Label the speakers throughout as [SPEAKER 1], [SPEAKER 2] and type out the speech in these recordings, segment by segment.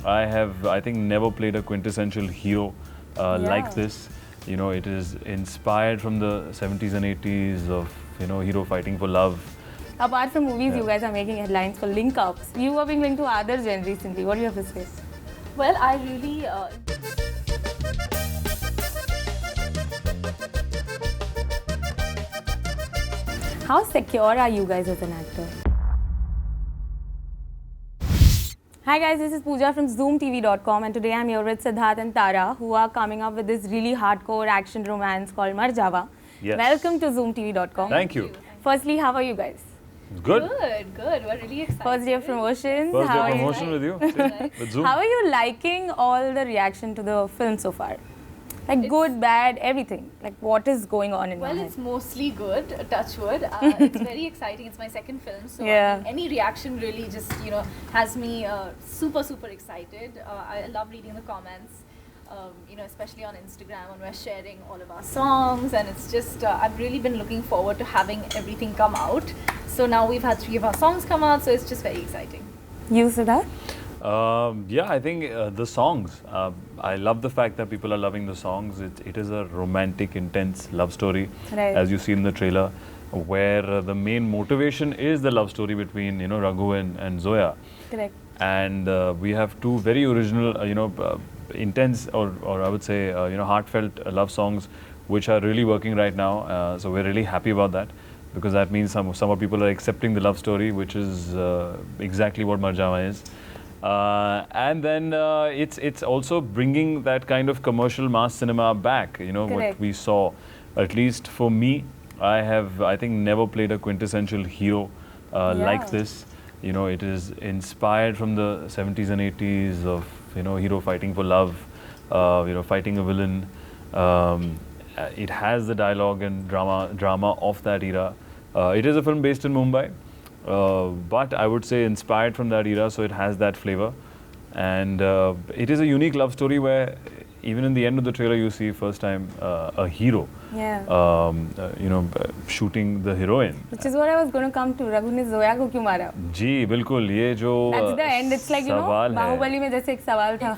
[SPEAKER 1] I have, I think, never played a quintessential hero like this. You know, it is inspired from the 70s and 80s of, you know, hero fighting for love.
[SPEAKER 2] Apart from movies, you guys are making headlines for link-ups. You are being linked to other gen recently. What do you have to say?
[SPEAKER 3] Well, I really...
[SPEAKER 2] How secure are you guys as an actor? Hi guys, this is Pooja from ZoomTV.com and today I'm here with Sidharth and Tara who are coming up with this really hardcore action romance called Marjaavaan.
[SPEAKER 1] Yes.
[SPEAKER 2] Welcome to ZoomTV.com.
[SPEAKER 1] Thank you.
[SPEAKER 2] Firstly, how are you guys?
[SPEAKER 1] Good.
[SPEAKER 3] Good. We're really excited.
[SPEAKER 2] First day of promotions.
[SPEAKER 1] First day
[SPEAKER 2] How
[SPEAKER 1] of
[SPEAKER 2] are you?
[SPEAKER 1] promotion with you, with Zoom.
[SPEAKER 2] How are you liking all the reaction to the film so far? Like good, bad, everything. Like what is going on in your
[SPEAKER 3] Well,
[SPEAKER 2] head?
[SPEAKER 3] it's mostly good, touch wood. It's very exciting. It's my second film, so
[SPEAKER 2] Yeah.
[SPEAKER 3] any reaction really just, has me super excited. I love reading the comments, especially on Instagram when we're sharing all of our songs, and it's just, I've really been looking forward to having everything come out. So now we've had 3 of our songs come out, so it's just very exciting.
[SPEAKER 2] You, Sidharth?
[SPEAKER 1] Yeah, I think the songs. I love the fact that people are loving the songs. It is a romantic, intense love story,
[SPEAKER 2] Right.
[SPEAKER 1] as you see in the trailer, where the main motivation is the love story between Raghu and Zoya.
[SPEAKER 2] Correct.
[SPEAKER 1] And we have 2 very original, intense or I would say heartfelt love songs, which are really working right now. So we're really happy about that, because that means some more people are accepting the love story, which is exactly what Marjaavaan is. And then it's also bringing that kind of commercial mass cinema back. What
[SPEAKER 2] Correct.
[SPEAKER 1] we saw, at least for me, I have, I think, never played a quintessential hero like this. It is inspired from the 70s and 80s of hero fighting for love, fighting a villain. It has the dialogue and drama of that era. It is a film based in Mumbai. But I would say inspired from that era, so it has that flavor. And it is a unique love story where even in the end of the trailer you see first time a hero shooting the heroine.
[SPEAKER 2] Which is what I was going to come to. Raghu ne Zoya ko kyun mara?
[SPEAKER 1] जी बिल्कुल, ये जो
[SPEAKER 2] That's the end. It's like, Bahubali mein jaise ek sawal tha.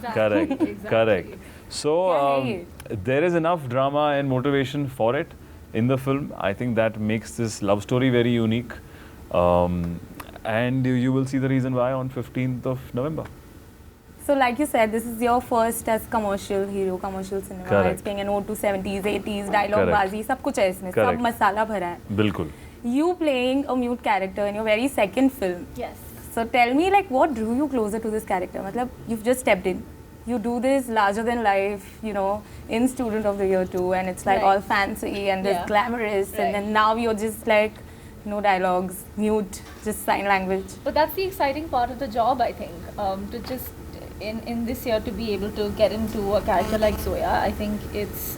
[SPEAKER 1] Correct. So there is enough drama and motivation for it in the film. I think that makes this love story very unique. And you will see the reason why on 15th of November.
[SPEAKER 2] So like you said, this is your first as commercial hero, commercial cinema.
[SPEAKER 1] Correct.
[SPEAKER 2] It's being an ode to 70s, 80s, dialogue bazi, सब कुछ है इसमें, सब मसाला भरा है.
[SPEAKER 1] बिल्कुल.
[SPEAKER 2] You playing a mute character in your very second film.
[SPEAKER 3] Yes.
[SPEAKER 2] So tell me, like, what drew you closer to this character? Matlab, you've just stepped in. You do this larger than life, in Student of the Year too, and it's like all fancy and this glamorous, and then now you're just like, no dialogues, mute, just sign language.
[SPEAKER 3] But that's the exciting part of the job, I think. To just in this year to be able to get into a character like Zoya, I think it's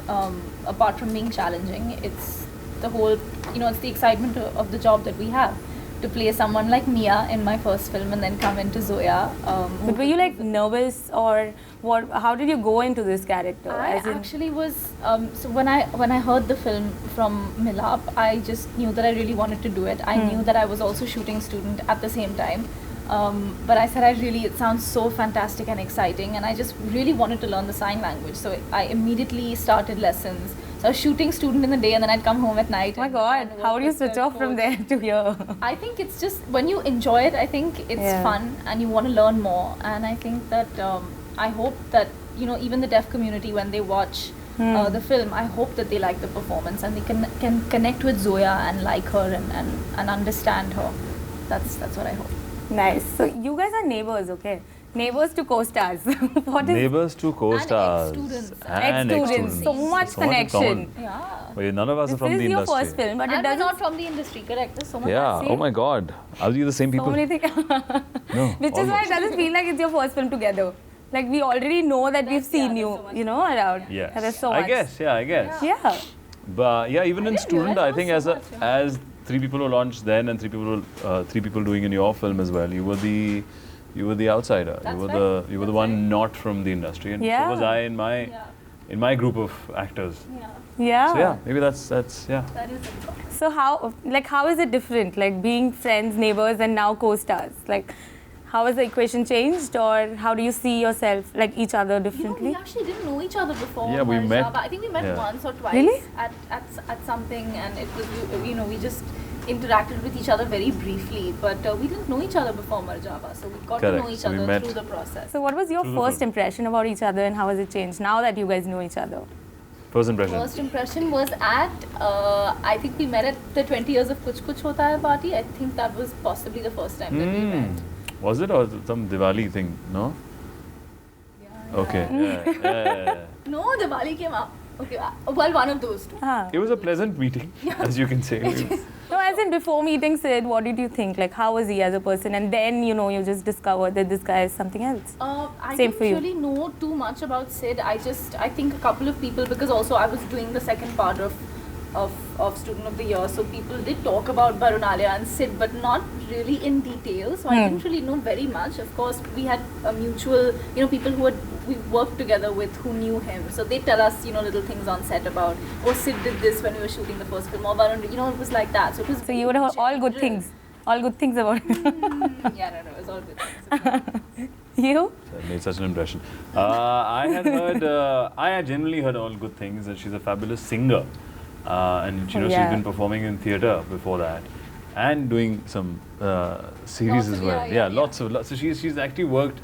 [SPEAKER 3] apart from being challenging, it's the whole, it's the excitement of the job that we have. To play someone like Mia in my first film and then come into Zoya.
[SPEAKER 2] But were you like nervous or what? How did you go into this character?
[SPEAKER 3] I actually was, so when I heard the film from Milap, I just knew that I really wanted to do it. I knew that I was also shooting Student at the same time. But I said it sounds so fantastic and exciting, and I just really wanted to learn the sign language. So I immediately started lessons. So I was shooting Student in the day and then I'd come home at night.
[SPEAKER 2] Oh my God, how do you switch off from there to here?
[SPEAKER 3] I think it's just, when you enjoy it, I think it's fun and you want to learn more. And I think that, I hope that, even the deaf community, when they watch the film, I hope that they like the performance and they can connect with Zoya and like her and understand her. That's what I hope.
[SPEAKER 2] Nice. So you guys are neighbors, okay? Neighbors to co-stars. What is
[SPEAKER 1] Neighbors to co-stars.
[SPEAKER 3] And
[SPEAKER 2] ex-students. So much connection.
[SPEAKER 3] Yeah.
[SPEAKER 1] Well, none of us are from the
[SPEAKER 2] This is your
[SPEAKER 1] industry.
[SPEAKER 2] first film, but
[SPEAKER 3] And
[SPEAKER 2] it
[SPEAKER 3] we're
[SPEAKER 2] doesn't...
[SPEAKER 3] not from the industry, correct? There's so much.
[SPEAKER 1] Yeah. Oh my God. Are you the same people?
[SPEAKER 2] So many things.
[SPEAKER 1] No.
[SPEAKER 2] Which is why it doesn't feel like it's your first film together. Like we already know that we've seen you, around.
[SPEAKER 1] Yes.
[SPEAKER 2] There's so much.
[SPEAKER 1] I guess.
[SPEAKER 2] Yeah.
[SPEAKER 1] But yeah, even in Student, I think as 3 people who launched then and 3 people doing in your film as well, you were the outsider. You were the one not from the industry, and so was I in my group of actors.
[SPEAKER 2] Yeah.
[SPEAKER 1] So yeah, maybe that's
[SPEAKER 3] That is it.
[SPEAKER 2] So how is it different? Like being friends, neighbors, and now co-stars. Like, How has the equation changed, or how do you see yourself, like each other differently?
[SPEAKER 3] We actually didn't know each other before.
[SPEAKER 1] Yeah, we met.
[SPEAKER 3] I think we met once or twice
[SPEAKER 2] Really?
[SPEAKER 3] at something, and it was we just interacted with each other very briefly, but we didn't know each other before Marjaavaan, so we got to know each other through the process.
[SPEAKER 2] So what was your first impression about each other, and how has it changed now that you guys know each other?
[SPEAKER 1] First impression?
[SPEAKER 3] First impression was at, I think we met at the 20 years of Kuch Kuch Hota Hai party. I think that was possibly the first time that we met.
[SPEAKER 1] Was it, or some Diwali thing? No?
[SPEAKER 3] Yeah.
[SPEAKER 1] Okay. Yeah.
[SPEAKER 3] No, Diwali came up. Okay, well, one of those two.
[SPEAKER 1] It was a pleasant meeting, as you can say.
[SPEAKER 2] No, as in before meeting Sid, what did you think? Like, how was he as a person? And then, you know, you just discovered that this guy is something else.
[SPEAKER 3] I
[SPEAKER 2] Same
[SPEAKER 3] didn't
[SPEAKER 2] for you.
[SPEAKER 3] really know too much about Sid. I think a couple of people, because also I was doing the second part of Student of the Year, so people did talk about Barun Alia and Sid, but not really in detail. So I didn't really know very much. Of course, we had a mutual, people who we worked together with who knew him. So they tell us, little things on set about, oh, Sid did this when we were shooting the first film, or Varun, it was like that. So it was.
[SPEAKER 2] So you would have all good things. All good things about him.
[SPEAKER 3] Yeah, no, it was all good things.
[SPEAKER 2] You?
[SPEAKER 1] That made such an impression. I had generally heard all good things, that she's a fabulous singer. And she's been performing in theatre before that, and doing some series as well. Lots. So she's actually worked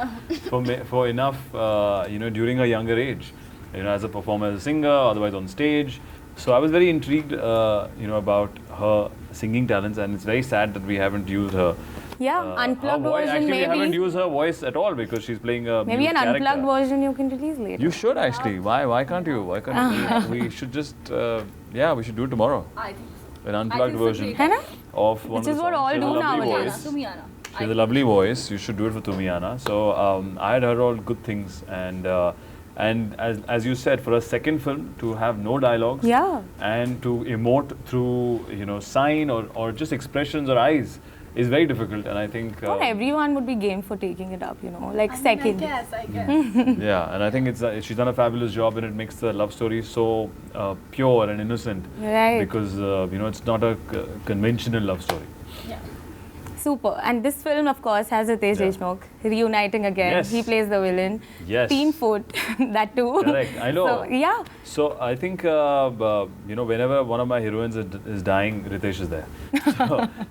[SPEAKER 1] for enough, during her younger age, as a performer, as a singer, otherwise on stage. So I was very intrigued, about her singing talents, and it's very sad that we haven't used her.
[SPEAKER 2] Yeah, unplugged version
[SPEAKER 1] actually,
[SPEAKER 2] maybe.
[SPEAKER 1] we haven't used her voice at all because she's playing a
[SPEAKER 2] maybe
[SPEAKER 1] mute
[SPEAKER 2] an
[SPEAKER 1] character.
[SPEAKER 2] unplugged version you can release later.
[SPEAKER 1] You should actually. Why can't you? Why can't we should just we should do it tomorrow.
[SPEAKER 3] I think so.
[SPEAKER 1] An unplugged version
[SPEAKER 2] Henna?
[SPEAKER 1] of one
[SPEAKER 2] Which
[SPEAKER 1] of
[SPEAKER 2] is
[SPEAKER 1] the
[SPEAKER 2] what all
[SPEAKER 1] songs.
[SPEAKER 2] do nowadays.
[SPEAKER 3] Tumiana.
[SPEAKER 1] She has a lovely voice. You should do it for Tumiana. So I had heard all good things, and as you said, for a second film to have no dialogues, and to emote through sign or just expressions or eyes is very difficult, and I think
[SPEAKER 2] not everyone would be game for taking it up, like second.
[SPEAKER 3] I guess.
[SPEAKER 1] Yeah, and I think she's done a fabulous job, and it makes the love story so pure and innocent,
[SPEAKER 2] Right.
[SPEAKER 1] because it's not a conventional love story.
[SPEAKER 3] Yeah.
[SPEAKER 2] Super. And this film, of course, has Ritesh Deshmukh reuniting again.
[SPEAKER 1] Yes.
[SPEAKER 2] He plays the villain.
[SPEAKER 1] Yes.
[SPEAKER 2] Teen foot, that too.
[SPEAKER 1] Correct, I know.
[SPEAKER 2] So, yeah.
[SPEAKER 1] So I think whenever one of my heroines is dying, Ritesh is there.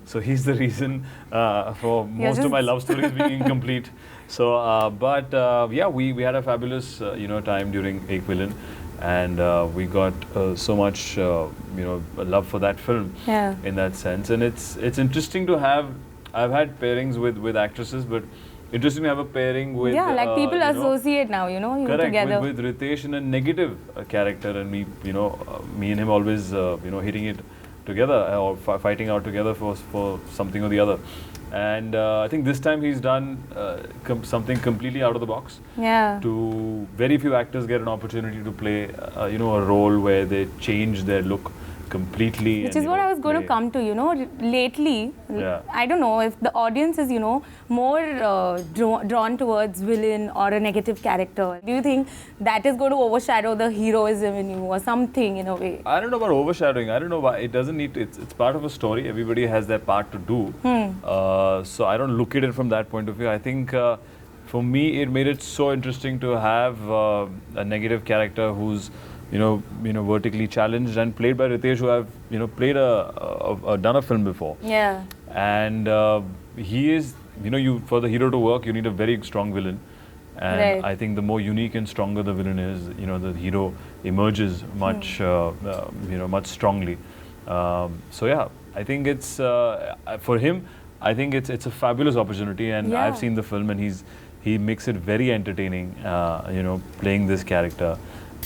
[SPEAKER 1] So he's the reason for most of my love stories being incomplete. So, we had a fabulous time during Ek Villain, and we got so much love for that film. In that sense, and it's interesting to have. I've had pairings with actresses, but interesting to have a pairing with
[SPEAKER 2] people associate now, you
[SPEAKER 1] correct,
[SPEAKER 2] together.
[SPEAKER 1] with Ritesh in a negative character, and me and him always hitting it together or fighting out together for something or the other. And I think this time he's done something completely out of the box.
[SPEAKER 2] Yeah.
[SPEAKER 1] To very few actors get an opportunity to play a role where they change their look completely.
[SPEAKER 2] Which is what I was going to come to, lately, I don't know if the audience is, more drawn towards villain or a negative character. Do you think that is going to overshadow the heroism in you or something in a way?
[SPEAKER 1] I don't know about overshadowing. I don't know why. It doesn't need to, it's part of a story. Everybody has their part to do. So I don't look at it from that point of view. I think for me, it made it so interesting to have a negative character who's vertically challenged and played by Ritesh, who I've played done a film before.
[SPEAKER 2] Yeah.
[SPEAKER 1] And he is for the hero to work, you need a very strong villain, and I think the more unique and stronger the villain is, the hero emerges much much strongly. I think it's for him. I think it's a fabulous opportunity, and I've seen the film, and he makes it very entertaining. Playing this character.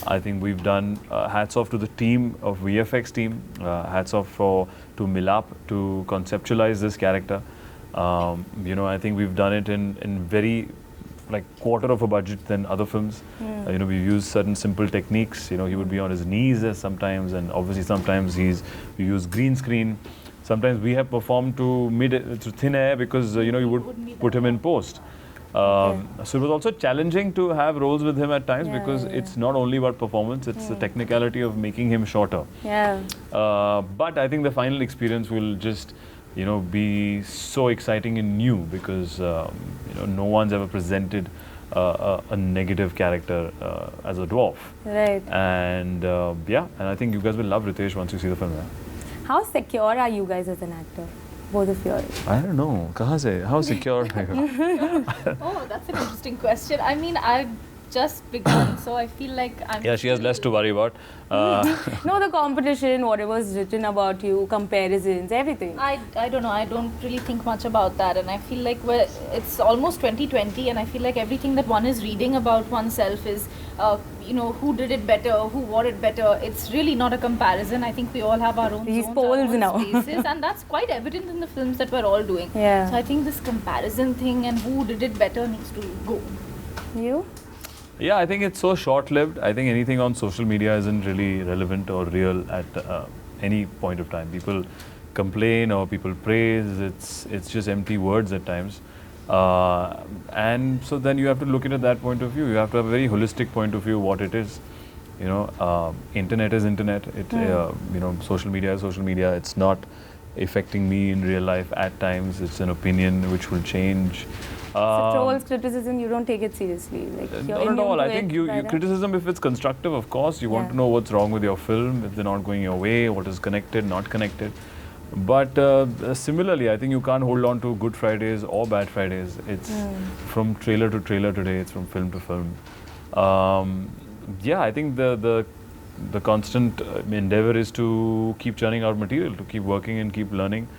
[SPEAKER 1] I think we've done hats off to the team of VFX team, hats off to Milap to conceptualize this character. I think we've done it in very quarter of a budget than other films. We've used certain simple techniques. He would be on his knees sometimes, and obviously sometimes we use green screen. Sometimes we have performed to thin air because you would put him in post. So it was also challenging to have roles with him at times because it's not only about performance, it's the technicality of making him shorter. But I think the final experience will just be so exciting and new because no one's ever presented a negative character as a dwarf.
[SPEAKER 2] Right.
[SPEAKER 1] And and I think you guys will love Ritesh once you see the film. Yeah?
[SPEAKER 2] How secure are you guys as an actor? Both of you.
[SPEAKER 1] I don't know. Kahan se? How secure are you?
[SPEAKER 3] Oh, that's an interesting question. I mean, I've just begun, so I feel like I'm...
[SPEAKER 1] Yeah, she has less to worry about.
[SPEAKER 2] No, the competition, whatever's written about you, comparisons, everything.
[SPEAKER 3] I don't know. I don't really think much about that, and I feel like it's almost 2020, and I feel like everything that one is reading about oneself is, who did it better, who wore it better. It's really not a comparison. I think we all have our own
[SPEAKER 2] These
[SPEAKER 3] zones,
[SPEAKER 2] polls
[SPEAKER 3] our own
[SPEAKER 2] now.
[SPEAKER 3] spaces, and that's quite evident in the films that we're all doing.
[SPEAKER 2] Yeah.
[SPEAKER 3] So I think this comparison thing and who did it better needs to go.
[SPEAKER 2] You?
[SPEAKER 1] Yeah, I think it's so short-lived. I think anything on social media isn't really relevant or real at any point of time. People complain or people praise. It's just empty words at times. And so then you have to look at it at that point of view. You have to have a very holistic point of view what it is. Internet is internet. Social media is social media. It's not affecting me in real life at times. It's an opinion which will change.
[SPEAKER 2] So trolls, criticism, you don't take it seriously.
[SPEAKER 1] Not at all. I think you criticism, if it's constructive, of course, you want to know what's wrong with your film, if they're not going your way, what is connected, not connected. But similarly, I think you can't hold on to good Fridays or bad Fridays. It's from trailer to trailer today. It's from film to film. I think the constant endeavor is to keep churning out material, to keep working and keep learning.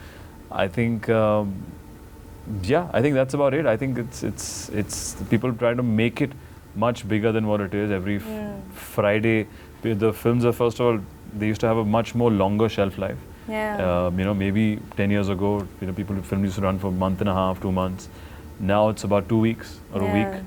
[SPEAKER 1] I think. I think that's about it. I think it's people trying to make it much bigger than what it is. Every Friday, the films are, first of all, they used to have a much more longer shelf life.
[SPEAKER 2] Yeah.
[SPEAKER 1] Maybe 10 years ago, film used to run for a month and a half, 2 months. Now it's about 2 weeks or a week.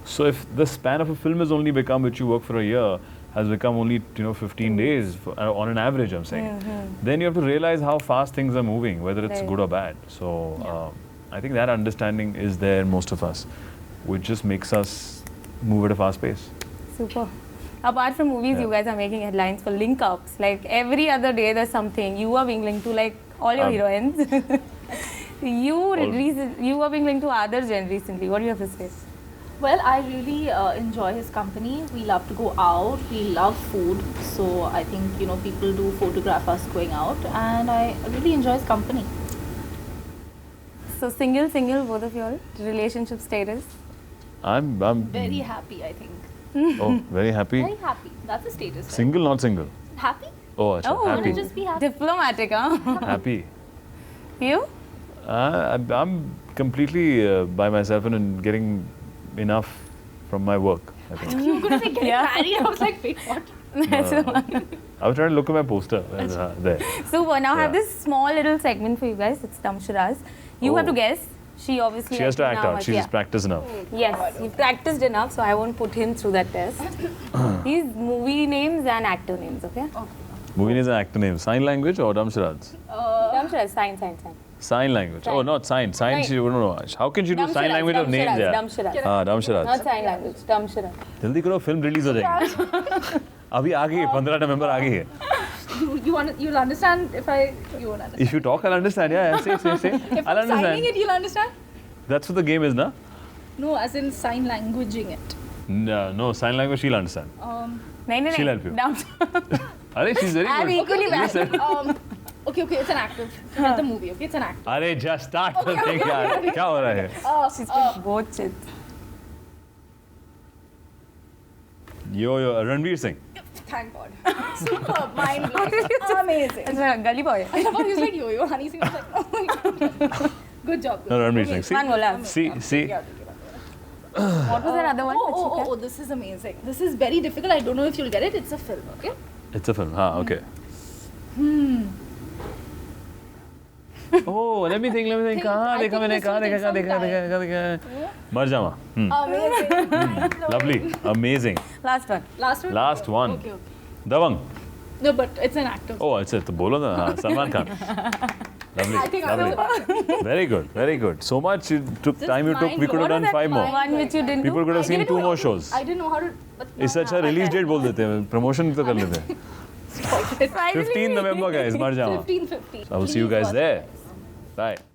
[SPEAKER 1] So if the span of a film has only become, which you work for a year, has become only 15 days on an average, I'm saying, then you have to realize how fast things are moving, whether it's good or bad. So I think that understanding is there in most of us, which just makes us move at a fast pace.
[SPEAKER 2] Super. Apart from movies, you guys are making headlines for link-ups. Like every other day there's something. You are being linked to like all your heroines. You are being linked to Adarsh Jain recently. What do you have to say?
[SPEAKER 3] Well, I really enjoy his company. We love to go out. We love food. So I think, people do photograph us going out, and I really enjoy his company.
[SPEAKER 2] So single, both of you all, relationship status?
[SPEAKER 1] I'm
[SPEAKER 3] very happy, I think.
[SPEAKER 1] Oh, very happy?
[SPEAKER 3] Very happy. That's a status.
[SPEAKER 1] Single, not single?
[SPEAKER 3] Happy?
[SPEAKER 1] Oh, happy.
[SPEAKER 3] Just be happy.
[SPEAKER 2] Diplomatic, huh?
[SPEAKER 1] Happy.
[SPEAKER 2] You?
[SPEAKER 1] I'm completely by myself and getting enough from my work, I think.
[SPEAKER 3] You were going to say getting married. I was like, wait, what?
[SPEAKER 2] That's the one.
[SPEAKER 1] I was trying to look at my poster there.
[SPEAKER 2] So now I have this small little segment for you guys. It's Damsharaz. You have to guess. She obviously
[SPEAKER 1] has to act out. She's practiced enough.
[SPEAKER 2] Yes, he practiced enough, so I won't put him through that test. These movie names and actor names, okay?
[SPEAKER 1] Movie names and actor names. Sign language or Damsharaz?
[SPEAKER 2] Damsharaz, sign.
[SPEAKER 1] Sign language.
[SPEAKER 2] Sign.
[SPEAKER 1] Oh, not sign. Sign, she wouldn't know. How can she do sign language of names?
[SPEAKER 2] Damsharaz.
[SPEAKER 1] Damsharaz.
[SPEAKER 2] Not sign language, Damsharaz.
[SPEAKER 1] जल्दी करो, film release हो जाएगी. अभी आ गई है, 15 November आ गई है.
[SPEAKER 3] You'll understand if you won't understand.
[SPEAKER 1] If you talk, I'll understand. Yeah, say.
[SPEAKER 3] If
[SPEAKER 1] I'll
[SPEAKER 3] I'm
[SPEAKER 1] understand.
[SPEAKER 3] signing it, you'll understand?
[SPEAKER 1] That's what the game is, na?
[SPEAKER 3] No, as in sign languaging it.
[SPEAKER 1] No, sign language she'll understand.
[SPEAKER 2] No.
[SPEAKER 1] She'll help you.
[SPEAKER 2] Damsharaz.
[SPEAKER 1] Arey, she's very
[SPEAKER 2] I'm
[SPEAKER 1] good.
[SPEAKER 2] equally bad.
[SPEAKER 3] Okay, it's an actor. Not the movie, okay? It's an actor.
[SPEAKER 1] Arey, just start the thing, yaar. क्या हो रहा है?
[SPEAKER 2] She's got both shits.
[SPEAKER 1] Yo, Ranveer Singh.
[SPEAKER 3] Thank God. Super, mind blowing. Amazing.
[SPEAKER 2] Gully boy.
[SPEAKER 3] I thought he was like yo-yo. Honey Singh was like, oh my God. Good job.
[SPEAKER 1] No, Ranveer Singh. See?
[SPEAKER 2] Man, bola.
[SPEAKER 1] See.
[SPEAKER 2] What was that other one?
[SPEAKER 3] Oh, this is amazing. This is very difficult. I don't know if you'll get it. It's a film, okay?
[SPEAKER 1] It's a film. Okay. Oh, let me think. कहाँ देखा मैंने? Marjaavaan.
[SPEAKER 3] Amazing.
[SPEAKER 1] Lovely. Amazing.
[SPEAKER 2] Last one.
[SPEAKER 3] Last one?
[SPEAKER 1] Okay. Dawang.
[SPEAKER 3] No, but it's an actor.
[SPEAKER 1] Oh, it's it. तो बोलो ना. हाँ, Salman Khan. Lovely.
[SPEAKER 3] I think I
[SPEAKER 1] Lovely. Very good. So much time you took. We could have done 5 more.
[SPEAKER 2] One which you didn't
[SPEAKER 1] People
[SPEAKER 2] do?
[SPEAKER 1] could have seen 2 more shows.
[SPEAKER 3] I didn't know how to.
[SPEAKER 1] इससे अच्छा release date बोल देते हैं. Promotion तो कर लेते हैं. 15 November, guys. Marjaavaan.
[SPEAKER 3] 15.
[SPEAKER 1] I will see you guys there. Bye.